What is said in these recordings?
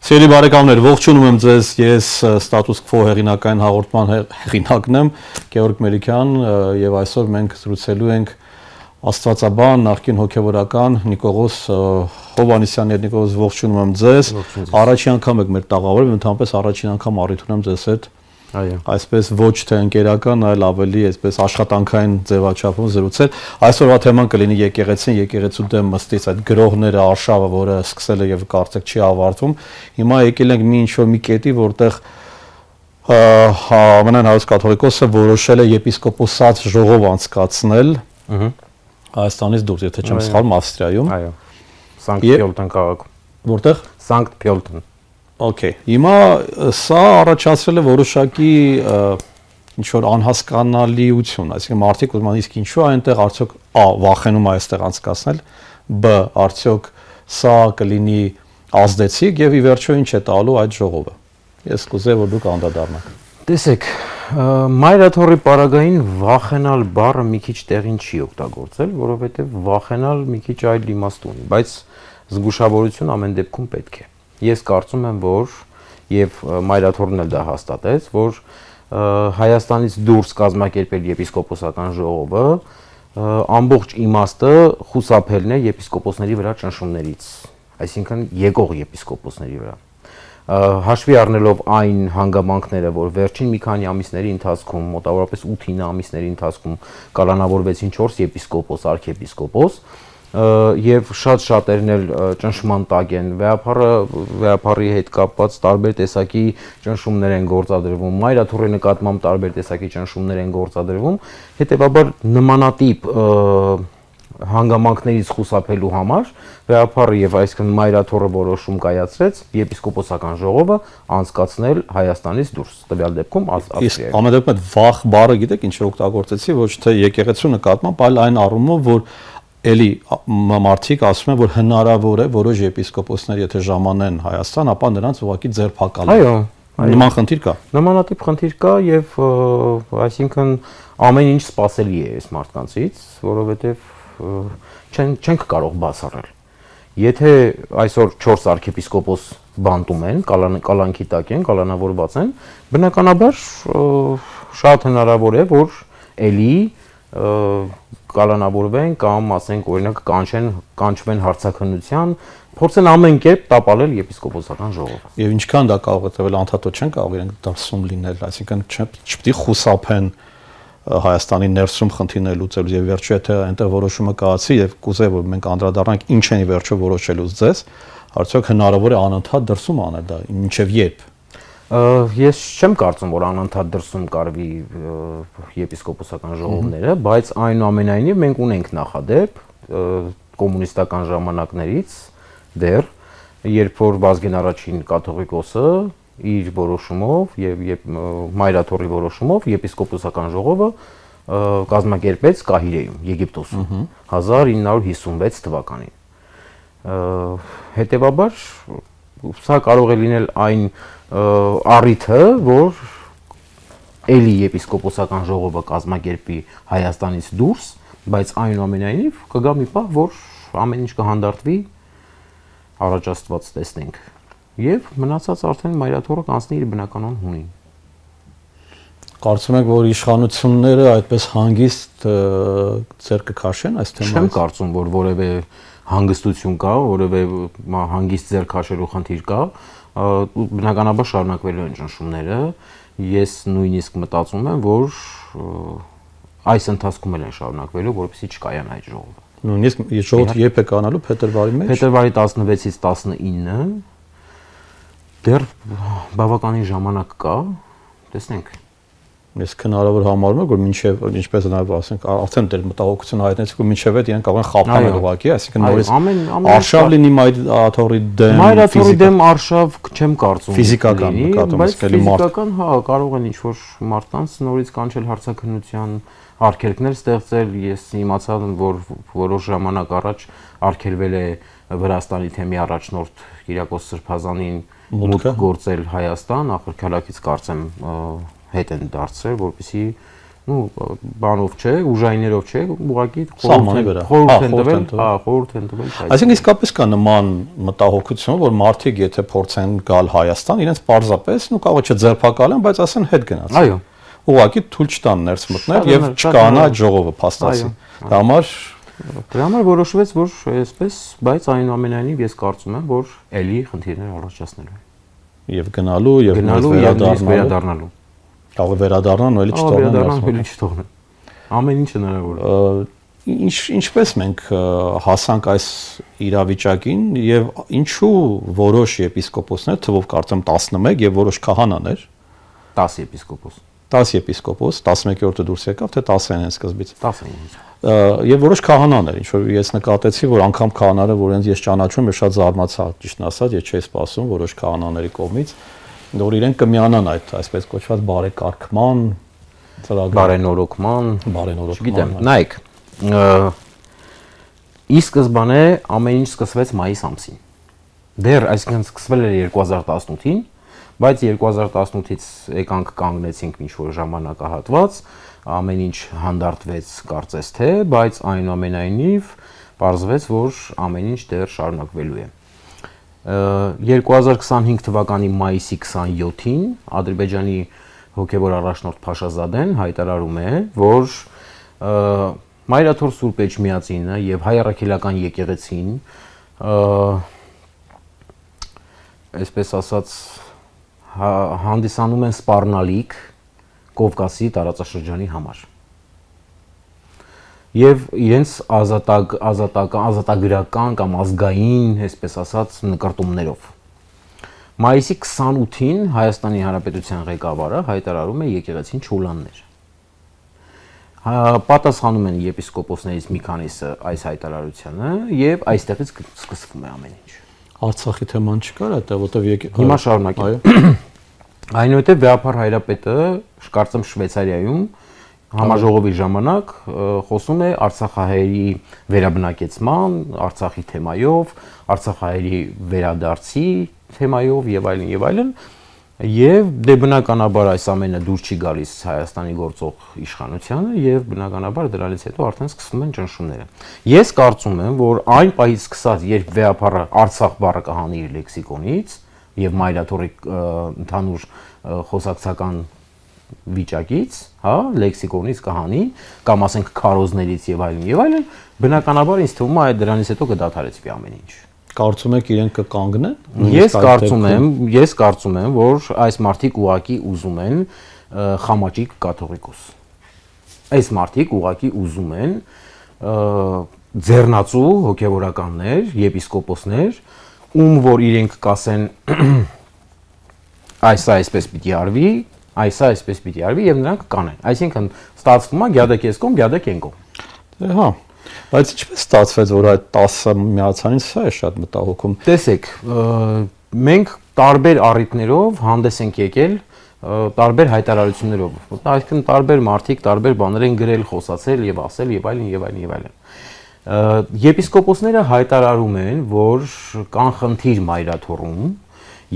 Սիրելի բարեկամներ, ողջունում եմ ձեզ, ես Status Quo հեղինակային հաղորդման հեղինակն եմ, Գեորգ Մելիքյան, եւ այսօր մենք զրուցելու ենք աստվածաբան, նախկին հոգևորական Նիկողոս Հովհաննիսյանի հետ։ Նիկողոս, ողջունում եմ ձեզ։ Առաջին անգամ եք մեր տաղավարում, ընդհանրապես առաջին անգամ առիթ ունեմ ձեզ հետ այսպես ոչ թե ընկերական, այլ ավելի այսպես աշխատանքային ձևաչափում զրուցել։ Այսօրվա թեման կլինի եկեղեցին, եկեղեցու դեմ մստից այդ գրողները, արշավը, որը սկսել է եւ կարծեք չի ավարտվում։ Հիմա եկել ենք մի ինչ-որ մի կետի, որտեղ Ամենայն հայոց կաթողիկոսը որոշել է եպիսկոպոսած ժողով անցկացնել Հայաստանից դուրս, եթե չեմ սխալվում, Ավստրիայում։ Այո։ Սանկտ Պյոլտեն քաղաքում։ Որտեղ։ Սանկտ Պյոլտեն։ Okay, հիմա սա առաջացրել է որոշակի ինչ-որ անհասկանալիություն, այսինքն մարդիկ ուզում են իսկ ինչու այնտեղ արդյոք վախենում այստեղ անցկացնել, բ արդյոք սա կլինի ազդեցիկ եւ ի վերջո ինչ է տալու այդ ժողովը։ Ես կուզեի որ դուք անդրադառնաք։ Տեսեք, Մայրաթորի պարագային վախենալ բառը մի քիչ տեղին չի օգտագործել, որովհետեւ վախենալ մի քիչ այլ իմաստ ունի, բայց զգուշավորություն ամեն դեպքում պետք է։ Ես կարծում եմ, որ եւ Մայրաթորն էլ դա հաստատեց, որ Հայաստանից դուրս կազմակերպել եպիսկոպոսական ժողովը ամբողջ իմաստը խուսափելն է եպիսկոպոսների վրա ճնշումներից, այսինքն եկող եպիսկոպոսների վրա։ Հաշվի առնելով այն հանգամանքները, որ վերջին մի քանի ամիսների ընթացքում, մոտավորապես 8-9 ամիսների ընթացքում կալանավորվեցին 4 եպիսկոպոս, արքեպիսկոպոս, եւ շատ շատերն էլ ճնշման տակ են, վեհապարի հետ կապված տարբեր տեսակի ճնշումներ են գործադրվում, Մայրաթորի նկատմամբ տարբեր տեսակի ճնշումներ են գործադրվում, հետեւաբար նմանատիպ հանգամանքներից խուսափելու համար վեհապարը եւ այսինքն Մայրաթորը որոշում կայացրեց եպիսկոպոսական ժողովը անցկացնել Հայաստանից դուրս, տվյալ դեպքում Ավստրիայից։ Ամեն դեպքում վախ բառը գիտեք ինչ օգտագործեցի, ոչ թե եկեղեցու նկատմամբ, այլ այն առումով, որ էլի մարդիկ ասում են, որ հնարավոր է որոշ եպիսկոպոսներ եթե ժամանեն Հայաստան, ապա նրանց ուղղակի ձերբակալել։ Այո, նման խնդիր կա։ Նմանատիպ խնդիր կա եւ այսինքն ամեն ինչ սпасելի է այս մարդկանցից, որովհետեւ չենք կարող բացառել։ Եթե այսօր 4 արքեպիսկոպոս բանտում են, կալանքի տակ են, կալանավորված են, բնականաբար շատ հնարավոր է, որ էլի կալանավորվեն կամ ասենք օրինակ կանչվեն հարցաքննության, փորձեն ամեն կերպ տապալել եպիսկոպոսական ժողովը։ Եվ ինչքան դա կարող է տվել անդադար չեն կարող իրենք դրսում լինել, այսինքն չպետք է խուսափեն Հայաստանի ներսում խնդիրներ լուծելու եւ վերջո եթե այնտեղ որոշումը կայացի եւ կուզեի որ մենք անդրադառնանք ինչ են ի վերջո որոշելուց ձեզ, արդյոք հնարավոր է անընդհատ դրսում անել դա, ինչեւ երբ։ Ես չեմ կարծում, որ անընդհատ դրսում կարվի եպիսկոպոսական ժողովները, բայց այնուամենայնիվ մենք ունենք նախադեպ կոմունիստական ժամանակներից դեռ, երբ որ Վազգեն առաջին կաթողիկոսը իր որոշումով եւ Մայրաթորի որոշումով եպիսկոպոսական ժողովը կազմակերպեց Կահիրեում, Եգիպտոսում 1956 թվականին։ Հետևաբար սա կարող է լինել այն առիթը, որ էլի եպիսկոպոսական ժողովը կազմակերպի Հայաստանից դուրս, բայց այնուամենայնիվ կգա մի պահ, որ ամեն ինչ կհանդարտվի առաջաստված տեսնենք։ Եվ մնացած արդեն Մայրաթորը կանցնի իր բնականon հունին։ Կարծում եք, որ իշխանությունները այդպես հանգիստ ձեռ կքաշեն այս թեմայից։ Չեմ կարծում, որ որևէ հանգստություն կա, որևէ հանգիստ ձեռ քաշելու խնդիր կա, բնականաբար շարունակվելու են ճնշումները։ Ես նույնիսկ մտածում եմ, որ այս ընթացքում են շարունակվելու, որովհետեւ չկայան այդ ժողովը։ Նույնիսկ ժողովը երբ է կանալու փետրվարի մեջ։ Փետրվարի 16-ից 19 դեռ բավականին ժամանակ կա, տեսնենք։ Ես հնարավոր համարում եմ, որ մինչև ինչպես նաև ասենք, արդեն դեր մտահոգություն հայտնեցիք, որ մինչև այդ իրենք կարող են խափանել ուղղակի, այսինքն նորից արշավ լինի Մայրաթորի դեմ։ Մայրաթորի դեմ արշավ չեմ կարծում։ Ֆիզիկական նկատում եմ, բայց ֆիզիկական, հա, կարող են ինչ-որ մարդկանց նորից կանչել հարցաքննության արգելքներ ստեղծել։ Ես իմացա, որ որոշ ժամանակ առաջ արգելվել է Վրաստանի թեմի առաջնորդ Կիրակոս Սրբազանին մուտք գործել Հայաստան, ախր քալակից կարծեմ հետ են դարձրել, որպեսզի բանով չէ, ուժայիներով չէ, ուղղակի Սահմանի վրա։ խորհուրդ են տվել, խորհուրդ են տվել։ Այսինքն իսկապես կա նման մտահոգություն, որ մարդիկ եթե փորձեն գալ Հայաստան, իրենց պարզապես կարող է չձերբակալեն, բայց ասեն հետ գնաց։ Այո։ Ուղղակի թույլ չտան ներս մտնել եւ չկանա այդ ժողովը փաստացի։ Դա համար որոշվեց, որ այսպես, բայց այնուամենայնիվ ես կարծում եմ, որ էլի խնդիրներ առաջացնելու են։ Եվ գնալու եւ վերադառնալու։ Կարող է վերադառնան ու էլի չթողնեն։ Ամեն ինչ հնարավոր է։ Ինչպես մենք հասանք այս իրավիճակին եւ ինչու որոշ եպիսկոպոսներ, թվով կարծեմ 11 եւ որոշ քահանաներ 10 եպիսկոպոս 10 եպիսկոպոս, 11-րդը դուրս եկավ, թե 10-ն են սկզբից։ 10-ն։ Եվ որոշ քահանաներ, ինչ որ ես նկատեցի, որ անգամ քահանաները, որոնց ես ճանաչում եմ, շատ զարմացա, ճիշտն ասած, ես չէի սպասում որոշ քահանաների կողմից, որ իրենք կմիանան այդ այսպես կոչված բարեկարգման, բարենորոգման, չգիտեմ, նայեք, ի սկզբանե ամեն ինչ սկսվեց մայիս ամսին։ Դեռ այսինքն սկսվել էր 2018-ին, բայց 2018-ից եկանք կանգնեցինք ինչ-որ ժամանակահատված, ամեն ինչ հանդարտվեց կարծես թե, բայց այնուամենայնիվ պարզվեց, որ ամեն ինչ դեռ շարունակվելու է։ 2025 թվականի մայիսի 27-ին Ադրբեջանի հոգևոր առաջնորդ Փաշազադեն հայտարարում է, որ Մայրաթոր Սուրբ Էջմիածինը եւ Հայ առաքելական եկեղեցին այսպես ասած հանդիսանում են սպառնալիք Կովկասի տարածաշրջանի համար եւ իրենց ազատագրական կամ ազգային, այսպես ասած, նկարտումներով։ Մայիսի 28-ին Հայաստանի Հանրապետության ղեկավարը հայտարարում է եկեղեցին չուլաններ։ Պատասխանում են եպիսկոպոսներից մի քանիսը այս հայտարարությանը եւ այստեղից սկսվում է ամեն ինչ։ Արցախի թեման չկար այդտեղ, որտեղ հիմա շարունակեմ։ Այնուհետև Վեհափար Հայրապետը, կարծեմ Շվեյցարիայում համաժողովի ժամանակ խոսում է արցախահայերի վերաբնակեցման, Արցախի թեմայով, արցախահայերի վերադարձի թեմայով եւ այլն եւ այլն, եւ դե բնականաբար այս ամենը դուր չի գալիս Հայաստանի գործող իշխանությանը եւ բնականաբար դրանից հետո արդեն սկսվում են ճնշումները։ Ես կարծում եմ, որ այն պահից սկսած, երբ Վեհափարը Արցախ բառը կհանի իր լեքսիկոնից եւ Մայրաթորի ընդհանուր խոսակցական վիճակից, հա, լեքսիկոնից կհանի, կամ ասենք քարոզներից եւ այլն, բնականաբար ինձ թվում է այդ դրանից հետո կդադարեցվի ամեն ինչ։ Կարծում եք իրենք կկանգնեն։ Ես կարծում եմ, որ այս մարդիկ ուղակի ուզում են խամաճիկ կաթողիկոս։ Այս մարդիկ ուղակի ուզում են ձեռնացու հոգևորականներ, եպիսկոպոսներ, ում որ իրենք կասեն այսպես պիտի արվի, այսպես պիտի արվի եւ նրանք կանեն։ Այսինքն ստացվում է գյադա քեզ կողմ, գյադա քեն կողմ։ Հա։ Բայց ինչպես ստացվեց, որ այդ 10-ը միացանին, սա է շատ մտահոգում։ Տեսեք, մենք տարբեր առիթներով հանդես ենք եկել, տարբեր հայտարարություններով։ Այսինքն տարբեր մարդիկ, տարբեր բաներ են գրել, խոսացել եւ ասել եւ այլն։ Եպիսկոպոսները հայտարարում են, որ կան խնդիր Մայրաթորում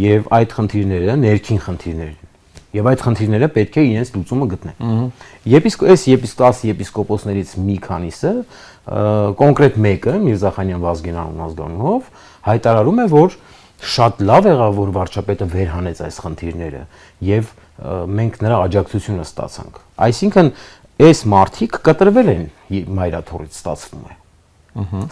եւ այդ խնդիրները ներքին խնդիրներ են։ Եվ այդ խնդիրները պետք է իրենց լուծումը գտնեն։ Այս եպիսկոպոսներից մի քանիսը, կոնկրետ մեկը, Միրզախանյան Վազգեն անունով, հայտարարում է, որ շատ լավ եղավ, որ վարչապետը վերհանեց այս խնդիրները եւ մենք նրա աջակցությունը ստացանք։ Այսինքն այս մարդիկ կտրվել են Մայրաթորից, ստացվում է։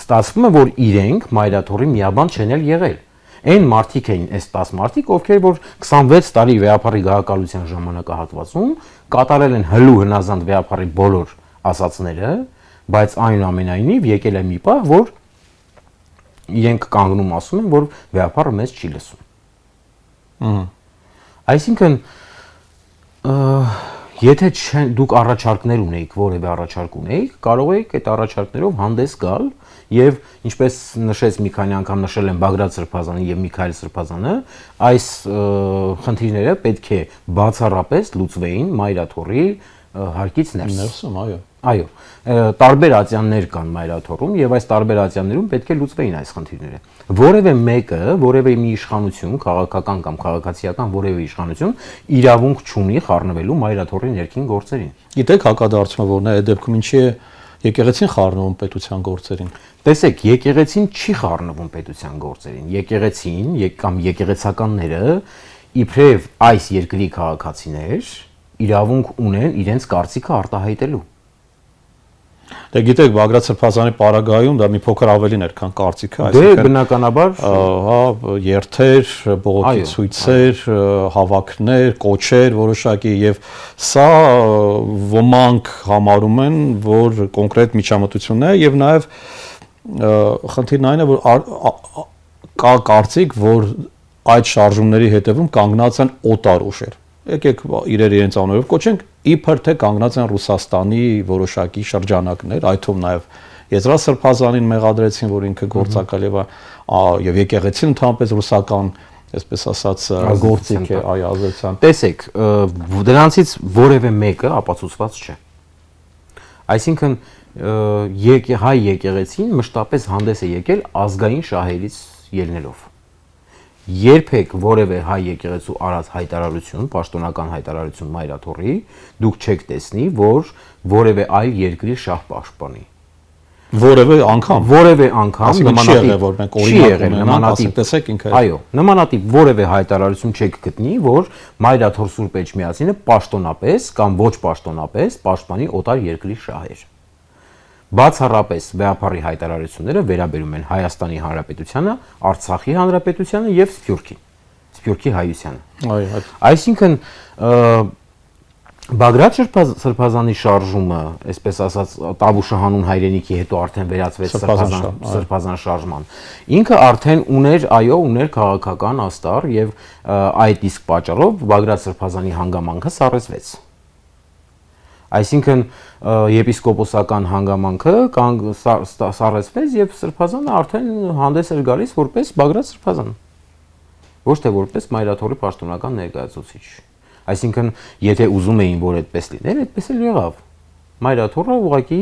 Ստացվում է, որ իրենք Մայրաթորի միաբան չեն եղել։ Այն մարդիկ էին, այս 10 մարդիկ, ովքեր որ 26 տարի Վեհափարի գահակալության ժամանակահատվածում կատարել են հլու հնազանդ Վեհափարի բոլոր ասածները, բայց այնուամենայնիվ եկել է մի պահ, որ իրենք կանգնում ասում են, որ Վեհափարը մեզ չի լսում։ Այսինքն եթե դուք առաջարկներ ունեիք, որևէ առաջարկ ունեիք, կարող եք այդ առաջարկներով հանդես գալ եւ ինչպես նշեց մի քանի անգամ նշել են Բագրատ Սրբազանը եւ Միքայել Սրբազանը, այս խնդիրները պետք է բացառապես լուծվեին Մայրաթորի հարկից ներս։ Ներսում, այո։ Այո, տարբեր ատյաններ կան մայրաթոռում եւ այս տարբեր ատյաններում պետք է լուծվեին այս խնդիրները։ Որևէ մեկը, որևէ մի իշխանություն, քաղաքական կամ քաղաքացիական որևէ իշխանություն իրավունք չունի խառնվելու մայրաթոռի ներքին գործերին։ Գիտեք հակադարձումը որն է այդ դեպքում ինչի է եկեղեցին խառնվում պետության գործերին։ Տեսեք, եկեղեցին չի խառնվում պետության գործերին։ Եկեղեցին կամ եկեղեցականները իբրև այս երկրի քաղաքացիներ իրավունք ունեն իրենց կարծիքը արտահայտելու։ Դե գիտեք, Բագրատ Սրբազանի պարագայում դա մի փոքր ավելին էր, քան կարծիքը, Դե բնականաբար, հա, երթեր, բողոքի ցույցեր, հավաքներ, կոչեր որոշակի եւ սա ոմանք համարում են, որ կոնկրետ միջամտություն է եւ նաեւ խնդիրն այն է, որ կա կարծիք, որ այդ շարժումների հետևում կանգնած են օտար ուժեր։ Եկեք իրենց անունով կոչենք, իբր թե կանգնած են Ռուսաստանի որոշակի շրջանակներ, այդ թվում նաև Եզրափ Սրբազանին մեղադրեցին, որ ինքը գործակալ եւ եկեղեցին ընդհանրապես ռուսական, այսպես ասած, գործիք է ազդեցության։ Տեսեք, դրանցից որևէ մեկը ապացուցված չէ։ Այսինքն հայ եկեղեցին մշտապես հանդես է եկել ազգային շահերից ելնելով։ Երբեք որևէ հայ եկեղեցու արած հայտարարություն, պաշտոնական հայտարարություն մայրաթոռի, դուք չեք տեսնի, որ որևէ այլ երկրի շահ պաշտպանի։ Որևէ անգամ նմանատիպ, տեսեք ինքը։ Այո, նմանատիպ որևէ հայտարարություն չեք գտնի, որ մայրաթոռ Սուրբ Էջմիածինը պաշտոնապես կամ ոչ պաշտոնապես պաշտպանի օտար երկրի շահեր։ Բացառապես վեհապարի հայտարարությունները վերաբերում են Հայաստանի Հանրապետությանը, Արցախի Հանրապետությանը եւ Սփյուռքի հայությանը։ Այո, այսինքն Բագրատ Սրբազանի շարժումը, այսպես ասած, Տավուշը հանուն հայրենիքի հետո արդեն վերածվեց Սրբազան շարժման։ Ինքը արդեն ուներ քաղաքական աստար եւ այդ իսկ պատճառով Բագրատ Սրբազանի հանգամանքը սառեցվեց։ Այսինքն եպիսկոպոսական հանգամանքը սառեցվեց եւ Սրբազանը արդեն հանդես էր գալիս որպես Բագրատ Սրբազան, ոչ թե որպես մայրաթոռի պաշտոնական ներկայացուցիչ։ Այսինքն, եթե ուզում էին, որ այդպես լիներ, այդպես էլ եղավ։ Մայրաթոռը ուղղակի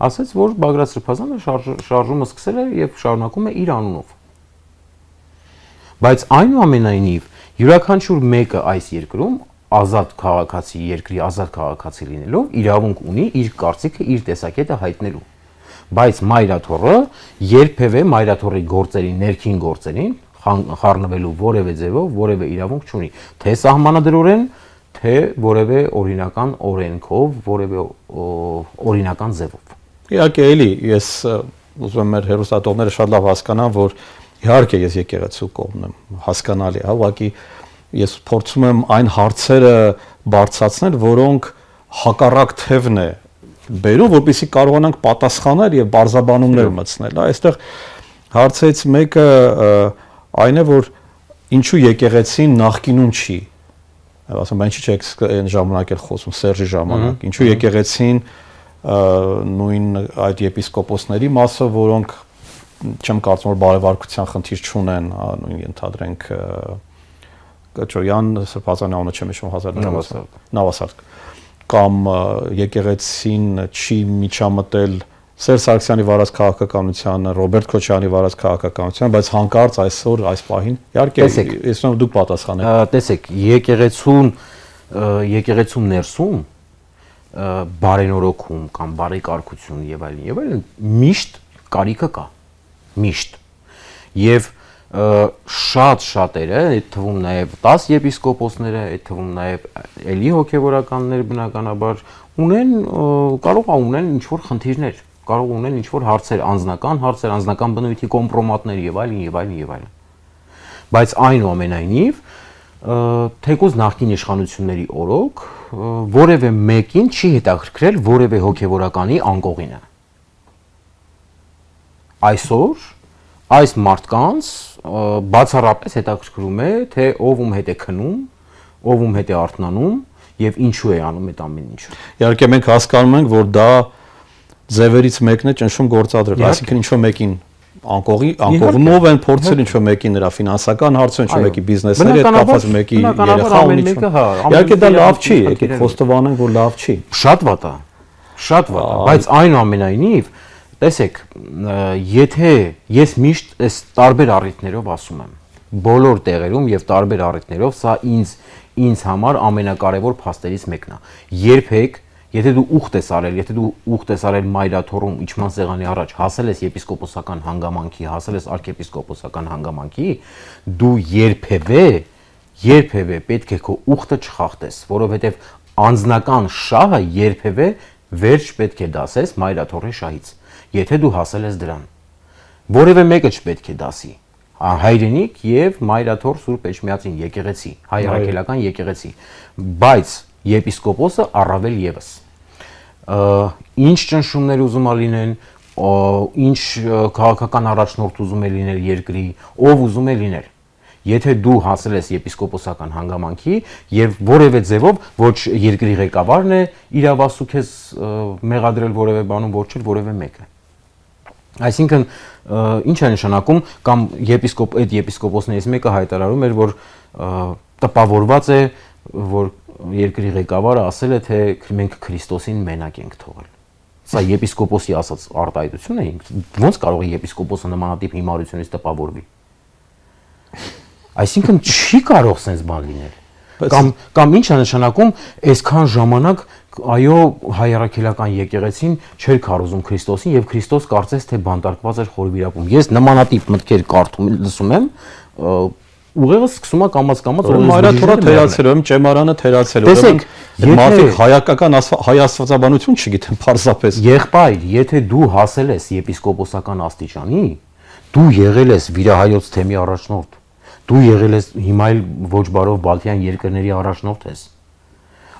ասաց, որ Բագրատ Սրբազանը շարժումը սկսել է եւ շարունակում է իր անունով։ Բայց այնուամենայնիվ յուրաքանչյուր մեկը այս երկրում ազատ քաղաքացի, երկրի ազատ քաղաքացի լինելով իրավունք ունի իր կարծիքը, իր տեսակետը հայտնելու։ Բայց մայրաթոռը երբևէ մայրաթոռի գործերի, ներքին գործերին խառնվելու որևէ ձևով որևէ իրավունք չունի, թե սահմանադրորեն, թե որևէ օրինական օրենքով, որևէ օրինական ձևով։ Իհարկե էլի ես ուզում եմ մեր հերոստատողները շատ լավ հասկանան, որ իհարկե ես եկեղեցու կողմն եմ, հասկանալի է, ուղղակի ես փորձում եմ այն հարցերը բարձրացնել, որոնք հակառակ թևն է բերում, որպեսզի կարողանանք պատասխանել եւ բարձաբանումներ մտցնել։ Այստեղ հարցից մեկը այն է, որ ինչու եկեղեցին նախկինում չի, ասում եմ, ինչի՞ չեք այն ժամանակ էլ խոսում, Սերժի ժամանակ, ինչու եկեղեցին նույն այդ եպիսկոպոսների մասը, որոնք չեմ կարծում որ բարեվարկության խնդիր չունեն, նույն ընդհանրենք Կոչոյան Սրբազանի անունը չեմ հիշում Նավասարդ կամ եկեղեցին չի միջամտել Սերժ Սարգսյանի վարած քաղաքականությանը, Ռոբերտ Քոչարյանի վարած քաղաքականությանը, բայց հանկարծ այսօր այս պահին իհարկե ես ուզում դուք պատասխանեք։ Տեսեք, եկեղեցում ներսում բարենորոգում կամ բարեկարգություն եւ այլն միշտ կարիքը կա, միշտ։ Եվ շատ-շատերը, այդ թվում նաև 10 եպիսկոպոսները, այդ թվում նաև էլի հոգևորականներ բնականաբար կարող ունեն ինչ-որ խնդիրներ, կարող ունեն ինչ-որ հարցեր, անձնական բնույթի կոմպրոմատներ եւ այլն։ Բայց այնուամենայնիվ, թեկուզ նախկին իշխանությունների օրոք որևէ մեկին չի հետաքրքրել որևէ հոգևորականի անկողինը։ Այսօր այս մարդկանց բացառապես հետաքրքրում է, թե ով ում հետ է քնում, ով ում հետ է արթնանում եւ ինչու է անում այդ ամեն ինչը։ Իհարկե մենք հասկանում ենք, որ դա ձևերից մեկն է ճնշում գործադրել, այսինքն ինչ-որ մեկին անկողնով են փորձել ինչ-որ մեկի նրա ֆինանսական հարցը, ինչ-որ մեկի բիզնեսների հետ կապված, մեկի երեխա ունի։ Իհարկե դա լավ չի, եկեք խոստովանենք, որ լավ չի։ Շատ վատ է, բայց այնուամենայնիվ, տեսեք, եթե ես միշտ այս տարբեր առիթներով ասում եմ, բոլոր տեղերում եւ տարբեր առիթներով, սա ինձ համար ամենակարևոր փաստերից մեկն է։ Երբեք, եթե դու ուխտ ես արել մայրաթոռում իջման սեղանի առաջ, հասել ես եպիսկոպոսական հանգամանքի, հասել ես արքեպիսկոպոսական հանգամանքի, դու երբևէ պետք է քո ուխտը չխախտես, որովհետեւ անձնական շահը երբևէ վերջ պետք է դասես մայրաթոռի շահից։ Եթե դու հասել ես դրան, որևէ մեկը չպետք է դասի։ Հայրենիք եւ մայրաթոռ Սուրբ Էջմիածին եկեղեցի, հայ առաքելական եկեղեցի, բայց եպիսկոպոսը առավել եւս։ Ինչ ճնշումներ ուզում ա լինեն, ինչ քաղաքական առաջնորդ ուզում է լինել երկրի, ով ուզում է լինել։ Եթե դու հասել ես եպիսկոպոսական հանգամանքի եւ որևէ ձևով ոչ երկրի ղեկավարն է իրավասու քեզ մեղադրել որևէ բանում, ոչ էլ որևէ մեկը։ Այսինքն ինչ է նշանակում կամ այդ եպիսկոպոսներից մեկը հայտարարում էր, որ տպավորված է, որ երկրի ղեկավարը ասել է, թե մենք Քրիստոսին մենակ ենք թողել։ Սա եպիսկոպոսի ասած արտահայտություն է, ո՞նց կարող է եպիսկոպոսը նմանատիպ հիմարությունից տպավորվի։ Այսինքն չի կարող sense բան լինել։ Կամ ինչ է նշանակում, այսքան ժամանակ այո հայ առաքելական եկեղեցին չէր քարոզում Քրիստոսին եւ Քրիստոս կարծես թե բանտարկված էր խորվիրապում։ Ես նմանատիպ մտքեր կարդում լսում եմ, ուղեղը սկսում է կամաց մայրաթոռը թերացել, ուրեմն ճեմարանը թերացել, ուրեմն մարդիկ հայ աստվածաբանություն չգիտեն պարզապես։ Եղբայր, եթե դու հասել ես եպիսկոպոսական աստիճանի, դու եղել ես վիրահայոց թեմի առաջնորդ, դու եղել ես հիմա էլ ոչ բարով բալթյան երկրների առաջնորդ ես։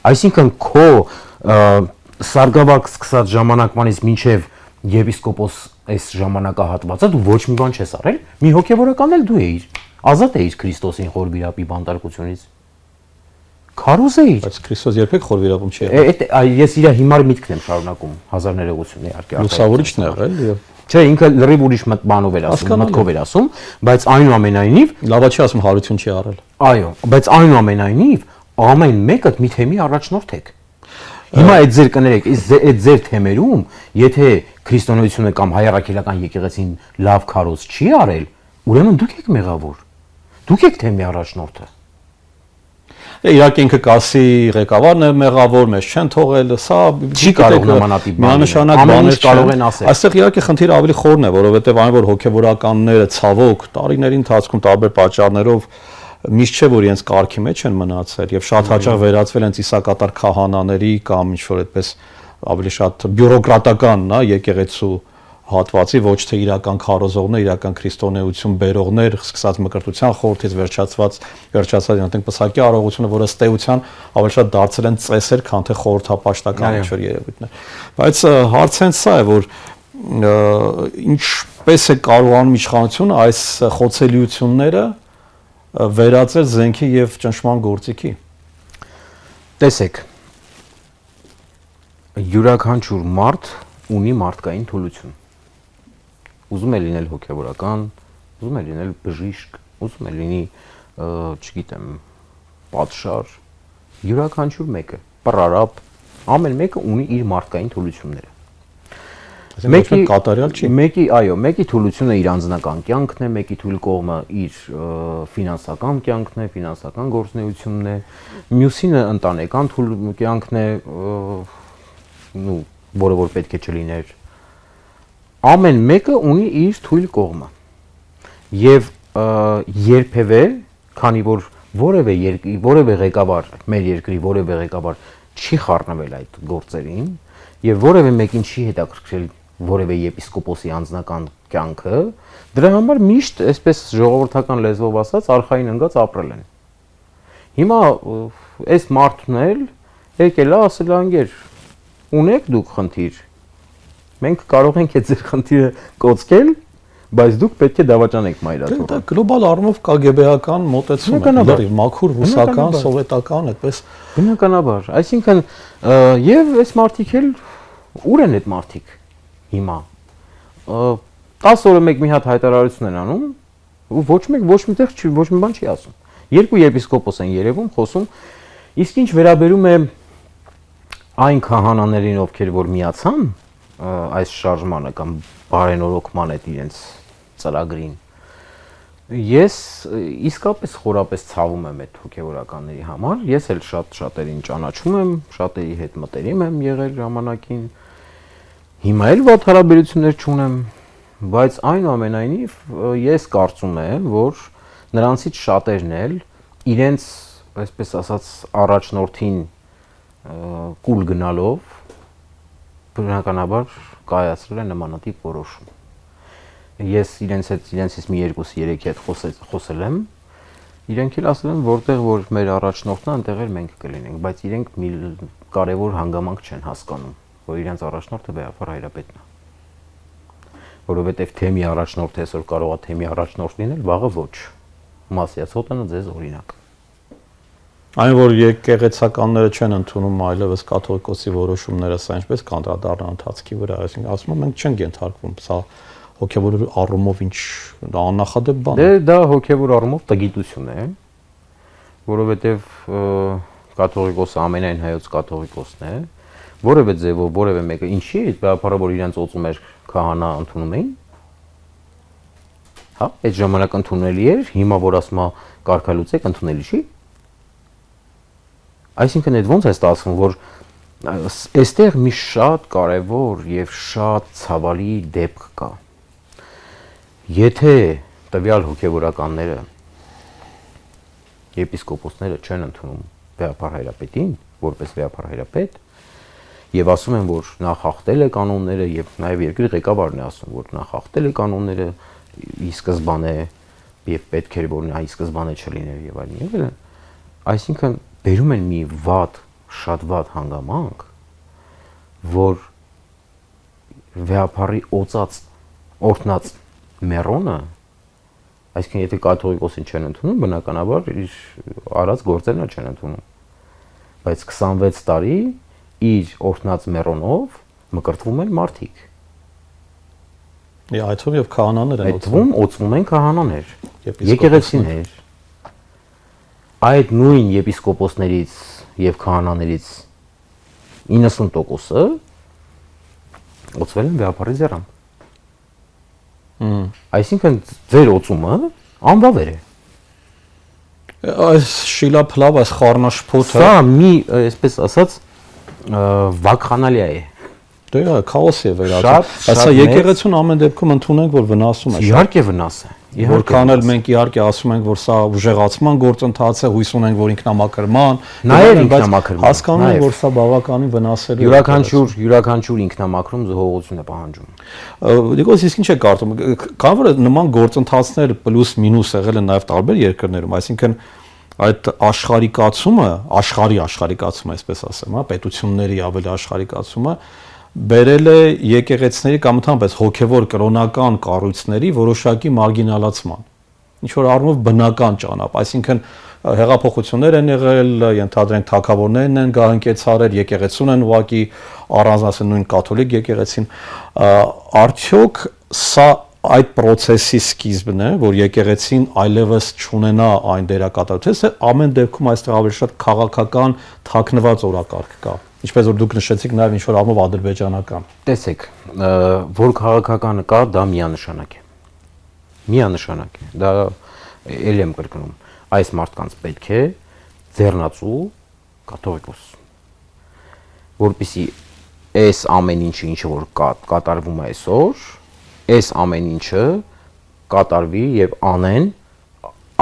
Այսինքն քո սարգսակ սկսած ժամանակվանից մինչև եպիսկոպոս այս ժամանակահատվածը դու ոչ մի բան չես արել, մի հոգևորական էլ դու էիր, ազատ էիր Քրիստոսին խորվիրապի բանտարկությունից։ Քարոզ էիր։ Բայց Քրիստոս երբեք խորվիրապում չի եղել։ Ես իր հիմար միտքն եմ շարունակում, հազար ներողություն իհարկե։ Լուսավորիչն է եղել եւ չէ, ինքը լրիվ ուրիշ բանով էր ասում, մտքով էր ասում, բայց այնուամենայնիվ լավա չի ասում հարություն չի արել։ Այո, բայց այնուամենայնիվ ամեն մեկը մի թեմի առաջնորդ եք։ Հիմա այդ ձեր կներեք, այդ ձեր թեմերում, եթե քրիստոնեությունը կամ հայ առաքելական եկեղեցին լավ քարոզ չի արել, ուրեմն դուք եք մեղավոր։ Դուք եք թեմի առաջնորդը։ Իհարկե ինքը կասի ղեկավարն է մեղավոր, մեզ չեն թողել, սա չի կարող նմանատիպ միանշանակ բաներ կարող են ասել։ Այստեղ իհարկե խնդիրը ավելի խորն է, որովհետև այն որ հոգևորականները ցավոք տարիների ընթացքում տարբեր պատճառներով միշտ չէ որ իրենց կարգի մեջ են մնացել եւ շատ հաճախ վերածվել են ծիսակատար քահանաների կամ ինչ որ այդպես ավելի շատ բյուրոկրատական, նա եկեղեցու հատվածի, ոչ թե իրական քարոզողներ, իրական քրիստոնեություն բերողներ, սկսած մկրտության խորհրդից վերջացած այնտեղ պսակի արարողությունը, որը ըստ էության ավելի շատ դարձել են ծեսեր, քան թե խորհրդապաշտական ինչ որ երևույթներ։ Բայց հարցը հենց սա է, որ ինչպես է կարողանում իշխանությունը այս խոցելիությունները վերածել զենքի եւ ճնշման գործիքի։ Տեսեք, յուրաքանչյուր մարդ ունի մարդկային թուլություն։ Ուզում է լինել հոգևորական, ուզում է լինել բժիշկ, ուզում է լինի, չգիտեմ, պատշար, յուրաքանչյուր մեկը, պրարապ, ամեն մեկը ունի իր մարդկային թուլությունները։ Մեկի կատարյալ չի։ Մեկի թուլությունը իր անձնական կյանքն է, մեկի թույլ կողմը իր ֆինանսական կյանքն է, ֆինանսական գործունեությունն է, մյուսինը ընտանեկան թույլ կյանքն է, որը որ պետք է չլիներ։ Ամեն մեկը ունի իր թույլ կողմը։ Եվ երբևէ, քանի որ որևէ ղեկավար, մեր երկրի որևէ ղեկավար չի խառնվել այդ գործերին եւ որևէ մեկին չի հետաքրքրել որևէ եպիսկոպոսի անձնական կյանքը, դրա համար միշտ այսպես ժողովրդական լեզվով ասած արխային ընկած ապրել են։ Հիմա այս մարդն էլ եկել է ասել անգեր, ունեք դուք խնդիր։ Մենք կարող ենք այդ ձեր խնդիրը կոծկել, բայց դուք պետք է դավաճանեք մայրաթոռը։ Դա գլոբալ առումով KGB-ական մոտեցում է, մաքուր ռուսական, սովետական, այդպես բնականաբար։ Այսինքն եւ այս մարդիկ էլ ուր են այդ մարդիկ հիմա։ 10 օրը մեկ մի հատ հայտարարություն են անում ու ոչ միտեղ ոչ մի բան չի ասում։ Երկու եպիսկոպոս են երևում, խոսում, իսկ ինչ վերաբերում է այն քահանաներին, ովքեր որ միացան այս շարժմանը կամ բարենորոգման այդ իրենց ծրագրին, ես իսկապես խորապես ցավում եմ այդ հոգևորականների համար, ես էլ շատերին ճանաչում եմ, շատերի հետ մտերիմ եմ եղել ժամանակին, հիմա էլ վատ հարաբերություններ չունեմ, բայց այնուամենայնիվ ես կարծում եմ, որ նրանցից շատերն էլ իրենց, այսպես ասած, առաջնորդին կուլ գնալով բնականաբար կայացրել են նմանատիպ որոշում։ Ես իրենցից մի 2-3 հետ խոսել եմ, իրենք էլ ասել են, որտեղ որ մեր առաջնորդն է, այնտեղ էլ մենք կլինենք, բայց իրենք մի կարևոր հանգամանք չեն հասկանում, որ իրենց առաջնորդը վեհապար հայրապետն է։ Որովհետև թեմի առաջնորդը այսօր կարող է թեմի առաջնորդ լինել, վաղը ոչ։ Մասիացոտը ձեզ օրինակ։ Այն որ եկեղեցականները չեն ընդունում այլևս կաթողիկոսի որոշումները, սա ինչպես կանդրադառնա ընթացքի վրա, այսինքն ասում եմ մենք չենք ենթարկվում, սա հոգևոր առումով ինչ աննախադեպ բան է։ Դա հոգևոր առումով տգիտություն է, որովհետև կաթողիկոսը ամենայն հայոց կաթողիկոսն է, որևէ ձևով որևէ մեկը ինչի է բավարար որ իրենց օծում էր քահանա ընդունում էին։ Հա, այդ ժամանակ ընդունելի էր, հիմա որ ասում է կարգալուծեք ընդունելի չի։ Այսինքն այդ ոնց է ստացվում, որ այստեղ մի շատ կարևոր եւ շատ ցավալի դեպք կա։ Եթե տվյալ հոգևորականները եպիսկոպոսները չեն ընդունում վեհապար հայրապետին, որպես վեհապար հայրապետ, եւ ասում են, որ նա խախտել է կանոնները եւ նաեւ երկրի ղեկավարն է ասում, որ նա խախտել է կանոնները ի սկզբանե եւ պետք էր որ նա ի սկզբանե չլիներ եւ այլն եւ այլն, այսինքն բերում են մի շատ վատ հանգամանք, որ վեհապարի օծած օրհնած մերոնը, այսինքն եթե կաթողիկոսին չեն ընդունում, բնականաբար իր արած գործերն չեն ընդունում, բայց 26 տարի իր օրհնած մերոնով մկրտվում են մարդիկ։ Այդվում եւ քահանաներ են այդվում օծվում են քահանաներ, եկեղեցիներ։ Այդ նույն եպիսկոպոսներից եւ քահանաներից 90%-ը օծվել են վեհապարի ձեռամբ։ Այսինքն ձեր օծումը անբավեր է։ Այս շիլափլավ, այս խառնաշփոթը սա մի, այսպես ասած, վակխանալիա է։ Դա քաոս է վերածվում։ Այսա եկեղեցուն ամեն դեպքում ընդունենք, որ վնասում է։ Իհարկե վնաս է։ Որքան էլ մենք իհարկե ասում ենք, որ սա ուժեղացման գործընթաց է, հույս ունենք, որ ինքնամաքրման, նաև ինքնամաքրման, հասկանում ենք, որ սա բավականին վնասել է։ Յուրաքանչյուր ինքնամաքրում զոհողություն է պահանջում։ Դիգոս իսկ ինչ է կարծում, քանի որ նման գործընթացներ պլյուս մինուս եղել են նաև տարբեր երկրներում, այսինքն այդ աշխարհիկացումը, այսպես ասեմ, հա, պետությունների ավելի աշխարհիկացումը բերել է եկեղեցիների կամ ընդհանրապես հոգևոր կրոնական կառույցների որոշակի մարգինալացման։ Ինչ որ առումով բնական ճանապարհ, այսինքն հեղափոխություններ են եղել, ենթադրենք թագավորներն են գահընկեցարել, եկեղեցուն են ուղակի առանձնացել նույն կաթոլիկ եկեղեցին, արդյոք սա այդ process-ի սկիզբն է, որ եկեղեցին այլևս չունենա այն դերակատարությունը, թե ամեն դեպքում այստեղ ավելի շատ քաղաքական թաքնված օրակարգ կա։ Ինչպես որ դուք նշեցիք, նաև ինչ որ առումով ադրբեջանական։ Տեսեք, որ քաղաքականը կա, դա միանշանակ է։ Միանշանակ է։ Դա ելի եմ կրկնում։ Այս մարդկանց պետք է ձեռնացու կաթողիկոս, որպեսզի այս ամեն ինչը որ կատարվում է այսօր, այս ամեն ինչը կատարվի եւ անեն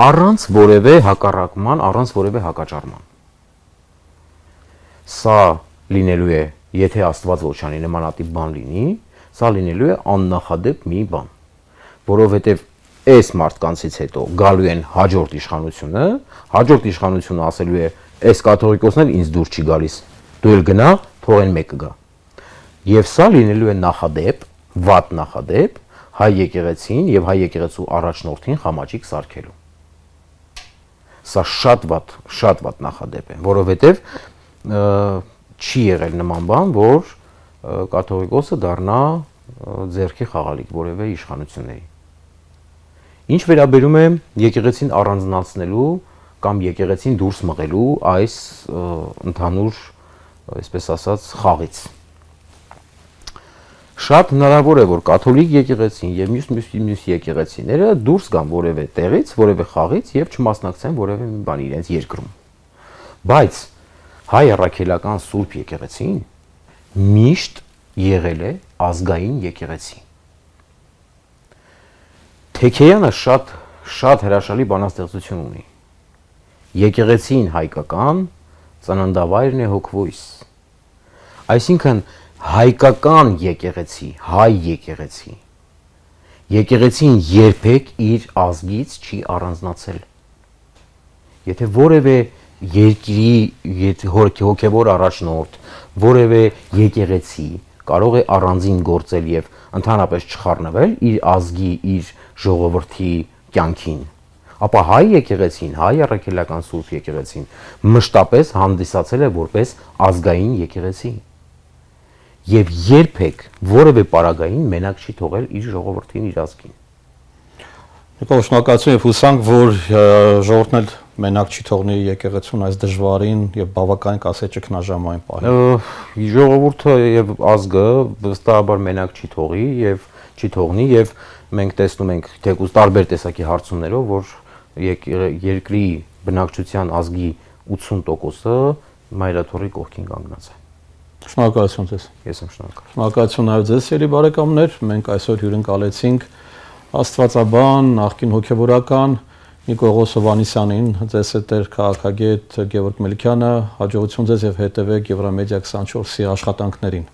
առանց որևէ հակառակման, առանց որևէ հակաճառման։ Սա լինելու է, եթե Աստված ոչ անի նմանատիպ բան լինի, սա լինելու է աննախադեպ մի բան, որովհետեւ այս մարդկանցից հետո գալու են հաջորդ իշխանությունը ասելու է, այս կաթողիկոսն էլ ինձ դուր չի գալիս, դու էլ գնա, թող այն մեկը գա։ Եվ սա լինելու է նախադեպ, վատ նախադեպ հայ եկեղեցին եւ հայ եկեղեցու առաջնորդին խամաճիկ սարքելու։ Սա շատ վատ նախադեպ է, որովհետեւ չի եղել նման բան, որ կաթողիկոսը դառնա ձեռքի խաղալիք որևէ իշխանությունների։ Ինչ վերաբերում է եկեղեցին առանձնացնելու կամ եկեղեցին դուրս մղելու այս ընդհանուր, այսպես ասած, խաղից։ Շատ հնարավոր է, որ կաթոլիկ եկեղեցին եւ մյուս եկեղեցիները դուրս գան որևէ տեղից, որևէ խաղից եւ չմասնակցեն որևէ մի բան իրենց երկրում։ Բայց հայ առաքելական Սուրբ եկեղեցին միշտ եղել է ազգային եկեղեցի։ Թեքեյանը շատ հրաշալի բանաստեղծություն ունի։ Եկեղեցին հայկական, ծննդավայրն է հոգվույս։ Այսինքն հայկական եկեղեցի, հայ եկեղեցի։ Եկեղեցին երբեք իր ազգից չի առանձնացել։ Եթե որևէ երկրի հոգևոր առաջնորդ, որևէ եկեղեցի կարող է առանձին գործել եւ ընդհանրապես չխառնվել իր ազգի, իր ժողովրդի կյանքին, ապա հայ եկեղեցին, հայ առաքելական Սուրբ եկեղեցին մշտապես հանդիսացել է որպես ազգային եկեղեցի եւ երբեք որևէ պարագային մենակ չի թողել իր ժողովրդին, իր ազգին։ Նիկոլ, շնորհակալություն եւ հուսանք, որ ժողովուրդն էլ մենակ չի թողնի եկեղեցուն այս դժվարին եւ բավականին կասե ճգնաժամային պահին։ Ժողովուրդը եւ ազգը վստահաբար մենակ չի թողնի եւ մենք տեսնում ենք թեկուզ տարբեր տեսակի հարցումներով, որ երկրի բնակչության ազգի 80%-ը մայրաթորի կողքին կանգնած է։ Շնորհակալություն ձեզ։ Ես եմ շնորհակալ։ Շնորհակալություն նաև ձեզ, սիրելի բարեկամներ։ Մենք այսօր հյուրընկալեցինք աստվածաբան, նախկին հոգևորական Նիկոլ Հովհաննիսյանին, ձեզ հետ էր քաղաքագետ Գևորգ Մելիքյանը, հաջողություն ձեզ եւ հետեւեք Եվրամեդիա 24-ի աշխատանքներին։